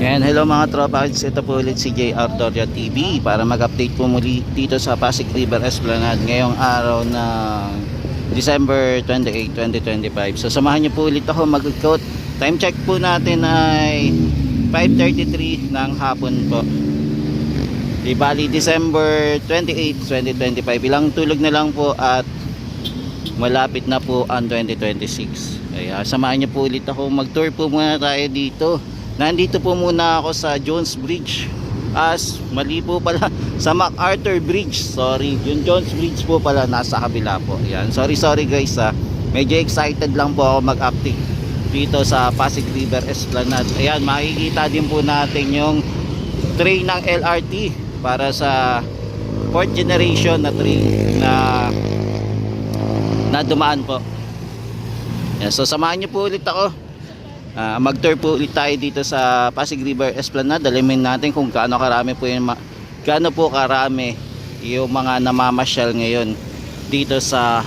And hello mga tropa, ito po ulit si JR Doria TV para mag-update po muli dito sa Pasig River Esplanade ngayong araw ng December 28, 2025. So samahan niyo po ulit ako mag-ikot. Time check po natin ay 5:33 ng hapon po. Di bali December 28, 2025. Ilang tulog na lang po at malapit na po ang 2026. Kaya samahan niyo po ulit ako. Mag-tour po muna tayo dito. Nandito po muna ako sa Jones Bridge. Mali po pala sa MacArthur Bridge. Sorry, yung Jones Bridge po pala nasa kabila po. Yan. Sorry guys ha. Medyo excited lang po ako mag-update dito sa Pasig River Esplanade. Ayan, makikita din po natin yung train ng LRT para sa 4th generation na train na dumaan po. Yan. So samahan niyo po ulit ako. Mag-tour po ulit tayo dito sa Pasig River Esplanade. Alamin natin kung gaano karami po yung karami yung mga namamasyal ngayon dito sa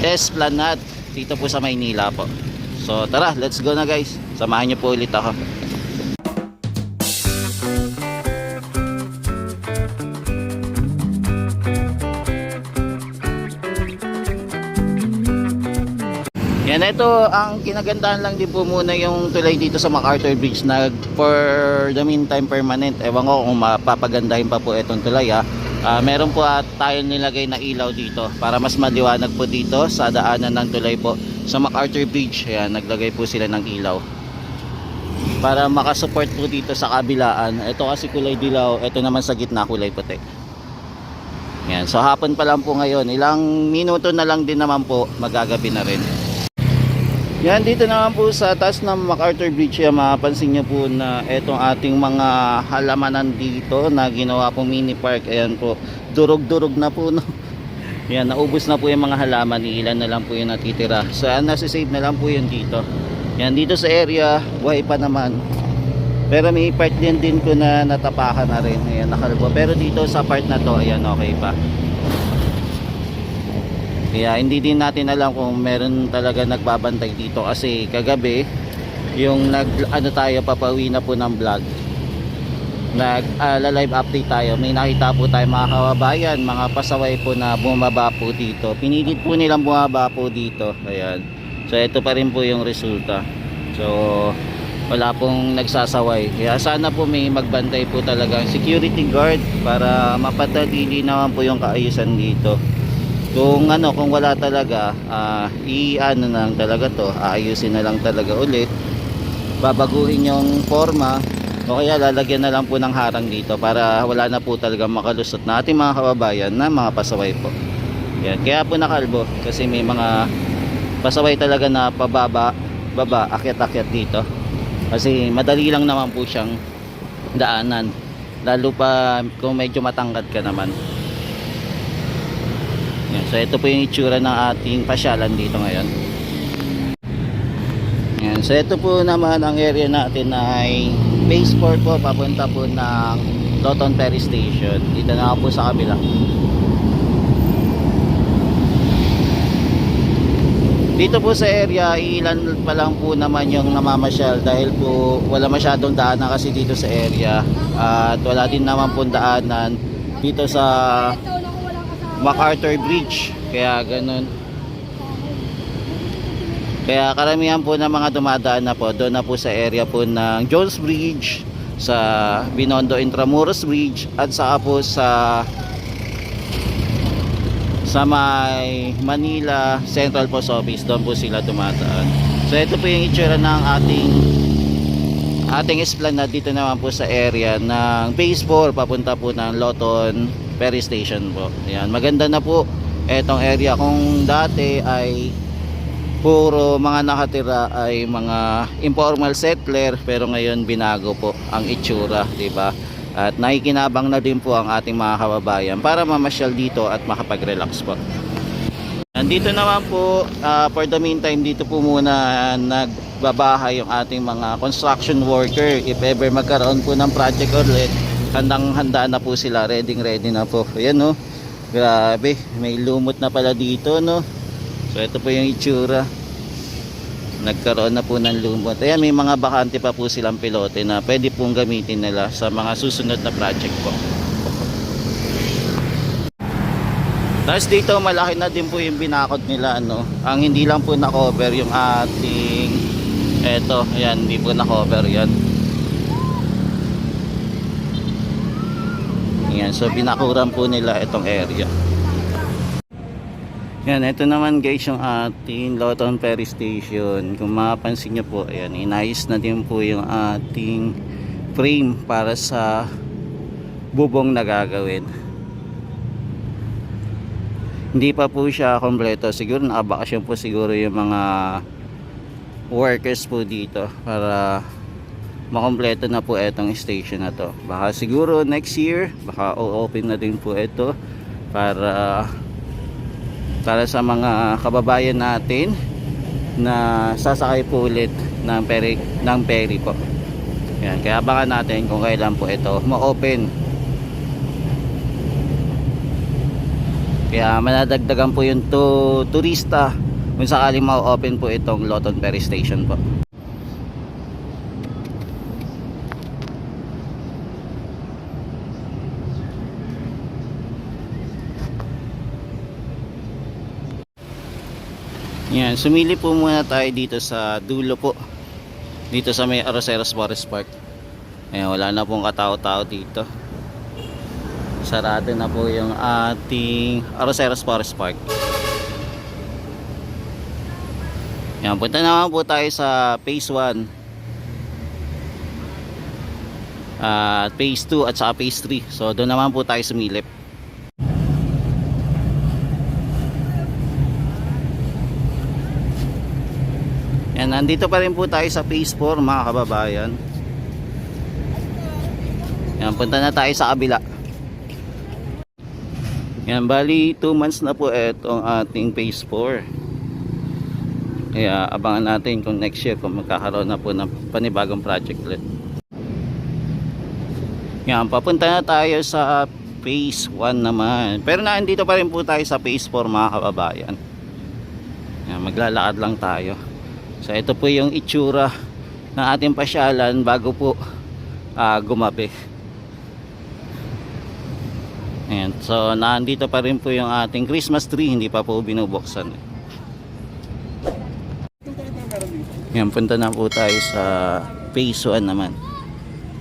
Esplanade dito po sa Maynila po. So tara, let's go na guys. Samahan niyo po ulit ako. Yan, ito ang kinagandahan lang din po muna yung tulay dito sa MacArthur Bridge na for the meantime permanent. Ewan ko kung mapapagandahin pa po itong tulay ha. Meron po tayo nilagay na ilaw dito para mas maliwanag po dito sa daanan ng tulay po sa MacArthur Bridge. Yan, naglagay po sila ng ilaw para makasupport po dito sa kabilaan. Ito kasi kulay dilaw, ito naman sa gitna kulay puti. Yan, so hapon pa lang po ngayon. Ilang minuto na lang din naman po magagabi na rin. Yan, dito naman po sa taas ng MacArthur Bridge, mapapansin nyo po na itong ating mga halamanan dito na ginawa po mini park. Ayan po, durog-durog na po no? Yan, naubos na po yung mga halaman, ilan na lang po yung natitira. So nasa-save na lang po yun dito. Yan, dito sa area buhay pa naman, pero may part din ko na natapakan na rin. Ayan, nakalbo, pero dito sa part na to, ayan, okay pa. Kaya hindi din natin alam kung meron talaga nagbabantay dito kasi kagabi yung papauwi na po ng vlog, live update tayo, may nakita po tayo mga kababayan, mga pasaway po na bumaba po dito. Pinilit po nilang bumaba po dito. Ayan, so ito pa rin po yung resulta. So wala pong nagsasaway, kaya sana po may magbantay po talaga security guard para mapadali naman po yung kaayusan dito. Kung wala talaga, na lang talaga to, aayusin na lang talaga ulit, babaguhin yung forma o kaya lalagyan na lang po ng harang dito para wala na po talaga makalusot na ating mga kababayan na mga pasaway po. Yan, kaya po nakalbo kasi may mga pasaway talaga na baba, akyat dito kasi madali lang naman po siyang daanan, lalo pa kung medyo matangkad ka naman. Yan, so ito po yung itsura ng ating pasyalan dito ngayon. Yan, so ito po naman ang area natin ay Phase 4 po, papunta po ng Loton Ferry Station. Dito na po sa kabila. Dito po sa area, ilan pa lang po naman yung namamasyal dahil po wala masyadong daanan kasi dito sa area. At wala din naman po daanan dito sa MacArthur Bridge, kaya ganun. Kaya karamihan po ng mga dumadaan na po doon na po sa area po ng Jones Bridge, sa Binondo Intramuros Bridge, at saka po sa may Manila Central Post Office, doon po sila dumadaan. So ito po yung itsura ng ating esplanade dito naman po sa area ng Phase 4 papunta po ng Loton Ferry Station po. Ayan, maganda na po etong area. Kung dati ay puro mga nakatira ay mga informal settler, pero ngayon binago po ang itsura, di ba? At nakikinabang na din po ang ating mga kababayan para mamasyal dito at makapag-relax po. Nandito naman po, for the meantime, dito po muna nagbabahay yung ating mga construction worker. If ever magkaroon po ng project ulit, handang-handa na po sila, ready na po. Ayan no, grabe, may lumot na pala dito no. So ito po yung itsura. nagkaroon na po ng lumot. Ayan, may mga bakante pa po silang pilote na pwede pong gamitin nila sa mga susunod na project po. Tapos dito malaki na din po yung binakod nila, ano. Ang hindi lang po na-cover yung ating eto, ayan, hindi po na-cover yan. Ayan, so binakuran po nila itong area. Yan, ito naman guys yung ating Loton Ferry Station. Kung mapapansin nyo po, ayan, inayos na din po yung ating frame para sa bubong na gagawin. Hindi pa po siya kompleto. Siguro nakabakasyon po siguro yung mga workers po dito para makompleto na po itong station na to. Baka siguro next year, baka o-open na din po ito para sa mga kababayan natin na sasakay po ulit ng ferry po. Yan, kaya baka natin kung kailan po ito ma-open. Kaya manadagdagan po yung turista kung sakaling ma-open po itong Loton Ferry Station po. Yan, sumili po muna tayo dito sa dulo po. Dito sa may Arroceros Forest Park. Ayan, wala na pong katao-tao dito. Sarado na po yung ating Arroceros Forest Park. Yan, punta naman po tayo sa Phase 1. Phase 2 at saka Phase 3. So doon naman po tayo sumilip. Yan, nandito pa rin po tayo sa Phase 4 mga kababayan. Yan, punta na tayo sa kabila. Yan, bali 2 months na po itong ating Phase 4. Kaya abangan natin kung next year kung magkakaroon na po ng panibagong project ulit. Yan, papunta na tayo sa Phase 1 naman. Pero nandito pa rin po tayo sa Phase 4 mga kababayan. Yan, maglalakad lang tayo. So ito po yung itsura ng ating pasyalan bago po gumabi. Ayan, so nandito pa rin po yung ating Christmas tree, hindi pa po binubuksan. Ayan, punta na po tayo sa Phase 1 naman.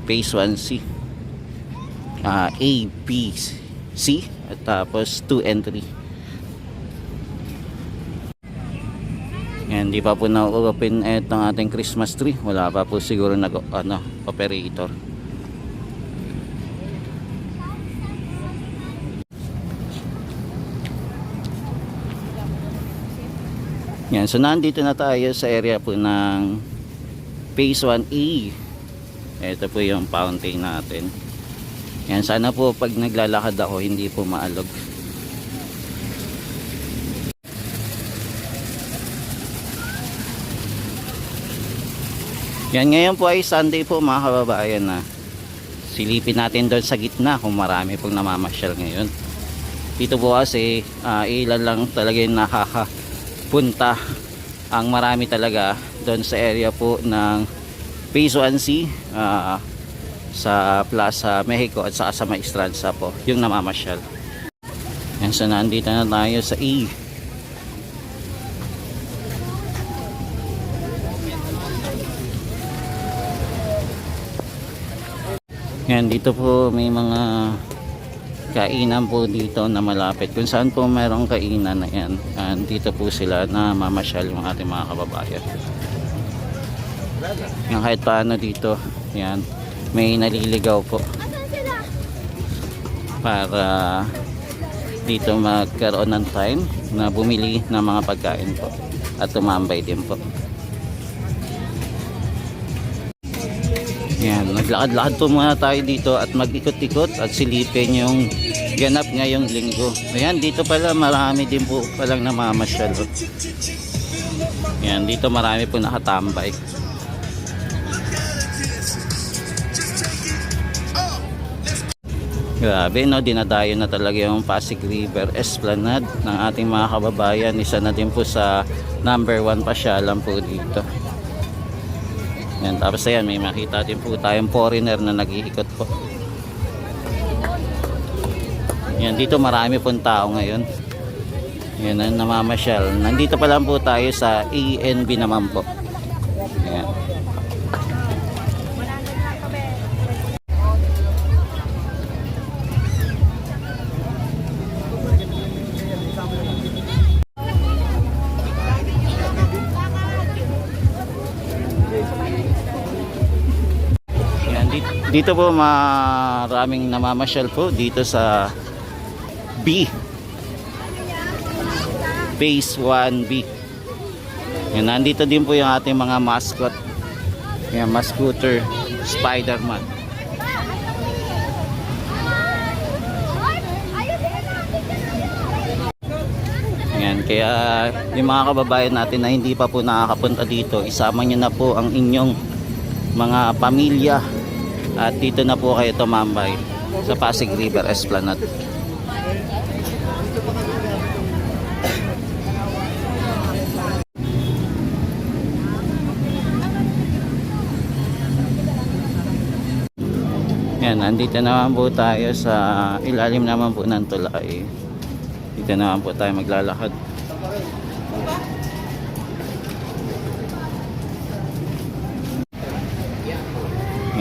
Phase 1C. A, B, C at tapos 2 and 3. Yan, di pa po na-open itong ating Christmas tree. Wala pa po siguro operator. Yan, so nandito na tayo sa area po ng Phase 1A. Ito po yung fountain natin. Yan, sana po pag naglalakad ako hindi po maalog. Yan, ngayon po ay Sunday po mga kababayan na silipin natin doon sa gitna kung marami pong namamasyal ngayon. Dito po kasi ilan lang talaga yung nakakapunta. Ang marami talaga doon sa area po ng Phase 1C sa Plaza Mexico at saka sa Maestranza po yung namamasyal. Yan, so nandito na tayo sa E. Yan, dito po may mga kainan po dito na malapit. Kung saan po mayroong kainan na yan, dito po sila na mamasyal yung ating mga kababayan. Yan, kahit paano dito, yan, may naliligaw po para dito magkaroon ng time na bumili ng mga pagkain po at tumambay din po. Yan, naglakad-lakad po muna tayo dito at mag-ikot-ikot at silipin yung ganap ngayong linggo. Ayan, dito pala marami din po palang namamasyal. Yan, dito marami po nakatambay. Grabe no, dinadayo na talaga yung Pasig River Esplanade ng ating mga kababayan. Isa na din po sa number 1 pasyalan po dito. Yan, tapos ayan, may makita din po tayong foreigner na nag-iikot po. Yan, dito marami pong tao ngayon. Yan ang namamasyal. Nandito pa lang po tayo sa ENB naman po. Yan. Dito po maraming namamasyal po dito sa B, Phase 1B. Yan, nandito din po yung ating mga mascot. Yan, mascooter, Spider-Man. Yan, kaya yung mga kababayan natin na hindi pa po nakakapunta dito, isama nyo na po ang inyong mga pamilya at dito na po kayo tumambay sa Pasig River Esplanade. Yan, nandito naman po tayo sa ilalim naman po ng tulay. Dito naman po tayo maglalakad.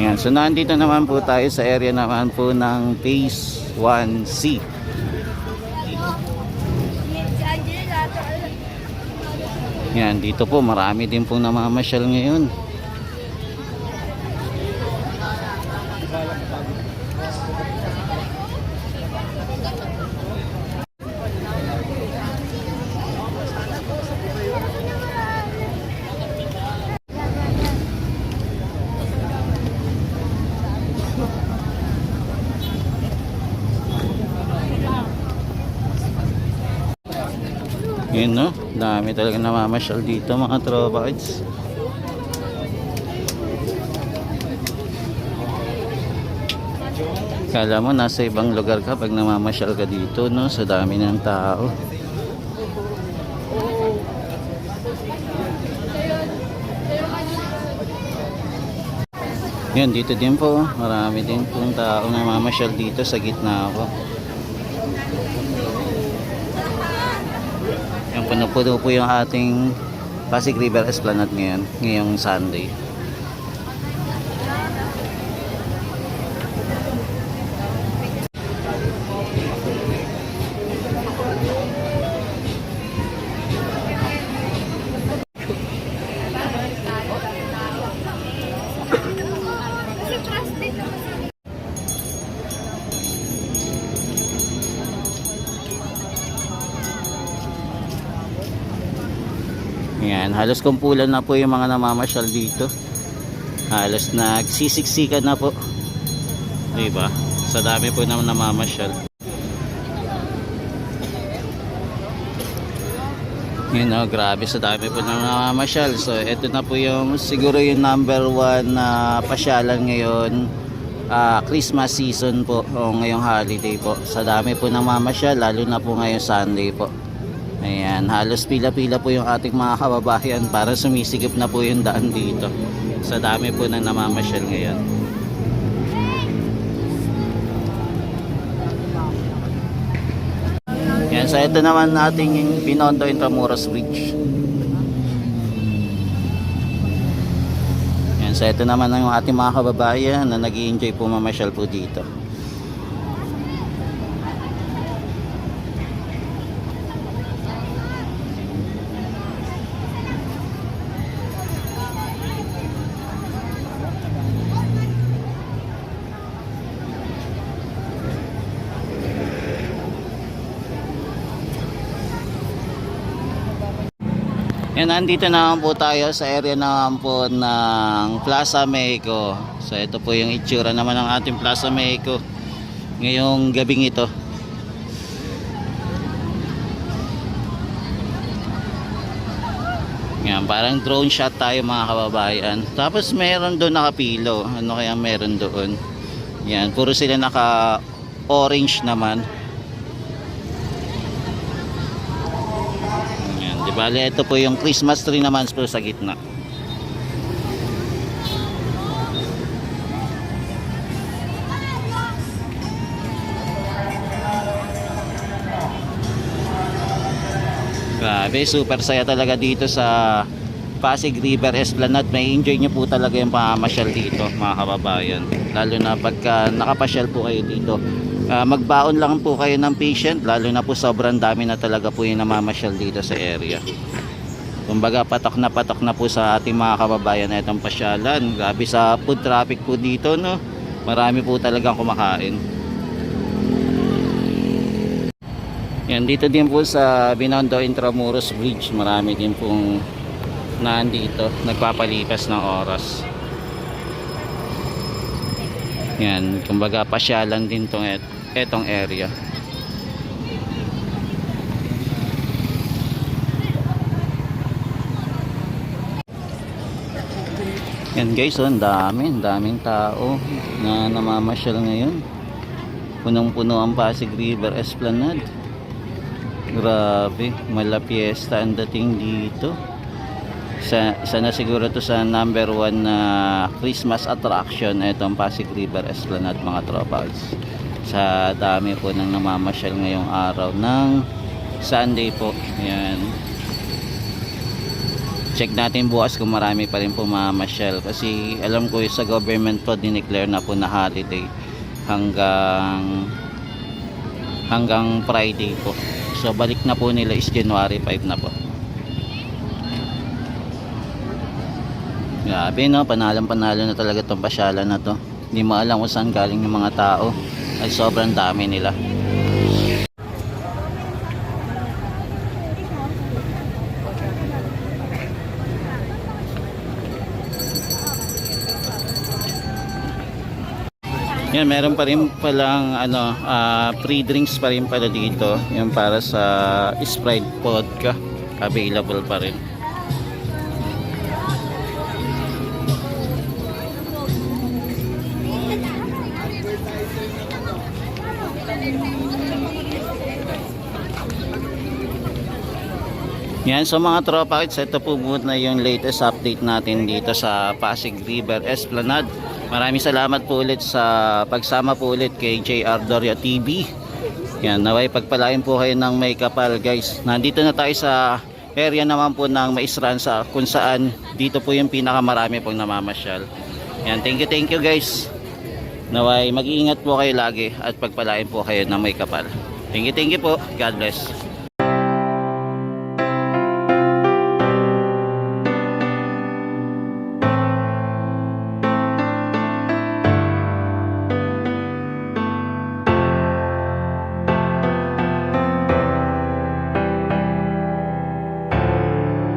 Yan, so nandito naman po tayo sa area naman po ng Phase 1C. Yan, dito po marami din po namamasyal ngayon. Yun no, dami talaga namamasyal dito mga tropa kids. Kala mo nasa ibang lugar ka pag namamasyal ka dito no, sa dami ng tao. Yun, dito din po, marami din pong tao namamasyal dito sa gitna ako. Puno-puno po yung ating Pasig River Esplanade ngayong Sunday. Yan, halos kumpulan na po yung mga namamasyal dito. Halos nagsisiksikan na po. Diba? Sa dami po na namamasyal. Yun o, grabe sa dami po na namamasyal. So, ito na po yung siguro yung number 1 na pasyalan ngayon. Christmas season po o ngayong holiday po. Sa dami po namamasyal, lalo na po ngayong Sunday po. Ayan, halos pila-pila po yung ating mga kababayan para sumisikip na po yung daan dito. Sa dami po na namamasyal ngayon. Yan, so ito naman nating Binondo Intramuros Bridge. Yan, so ito naman ang ating mga kababayan na nag-i-enjoy po mamasyal po dito. Yan, nandito naman po tayo sa area naman po ng Plaza Mexico. So ito po yung itsura naman ng ating Plaza Mexico ngayong gabing ito. Yan, parang drone shot tayo mga kababayan. Tapos meron doon nakapilo. Ano kaya meron doon? Yan, puro sila naka orange naman. Yan, di bale ito po yung Christmas tree naman po sa gitna. Grabe, super saya talaga dito sa Pasig River Esplanade. May enjoy nyo po talaga yung pamamasyal dito mga kababayan, lalo na pagka nakapasyal po kayo dito. Magbaon lang po kayo ng patient, lalo na po sobrang dami na talaga po yung namamasyal dito sa area. Kumbaga patok na po sa ating mga kababayan na itong pasyalan. Grabe sa food traffic po dito, no? Marami po talagang kumakain. Yan, dito din po sa Binondo Intramuros Bridge, marami din pong nandito, nagpapalipas ng oras. Yan, kumbaga pasyalan din etong area. Yan guys, oh, daming tao na namamasyal ngayon. Punong-puno ang Pasig River Esplanade. Grabe, mala fiesta ang dating dito. Isa na siguro to sa number 1 na Christmas attraction itong Pasig River Esplanade mga tropas. Sa dami po ng namamasyal ngayong araw ng Sunday po. Ayan. Check natin bukas kung marami pa rin po mamamasyal, kasi alam ko sa government po dineclare na po na holiday hanggang Friday po. So balik na po nila is January 5 na po. Grabe, no, panalo na talaga itong pasyalan na to. Hindi mo alam kung saan galing yung mga tao, ay sobrang dami nila. Yan, meron pa rin palang free drinks pa rin pala dito. Yung para sa Sprite vodka, available pa rin. Yan, so mga tropa kids, ito po muna yung latest update natin dito sa Pasig River Esplanade. Maraming salamat po ulit sa pagsama po ulit kay JR Doria TV. Yan, naway pagpalain po kayo ng may kapal guys. Nandito na tayo sa area naman po ng Maisran, kung saan dito po yung pinakamarami pong namamasyal. Yan, thank you guys. Naway mag-iingat po kayo lagi at pagpalain po kayo ng may kapal. Thank you po. God bless.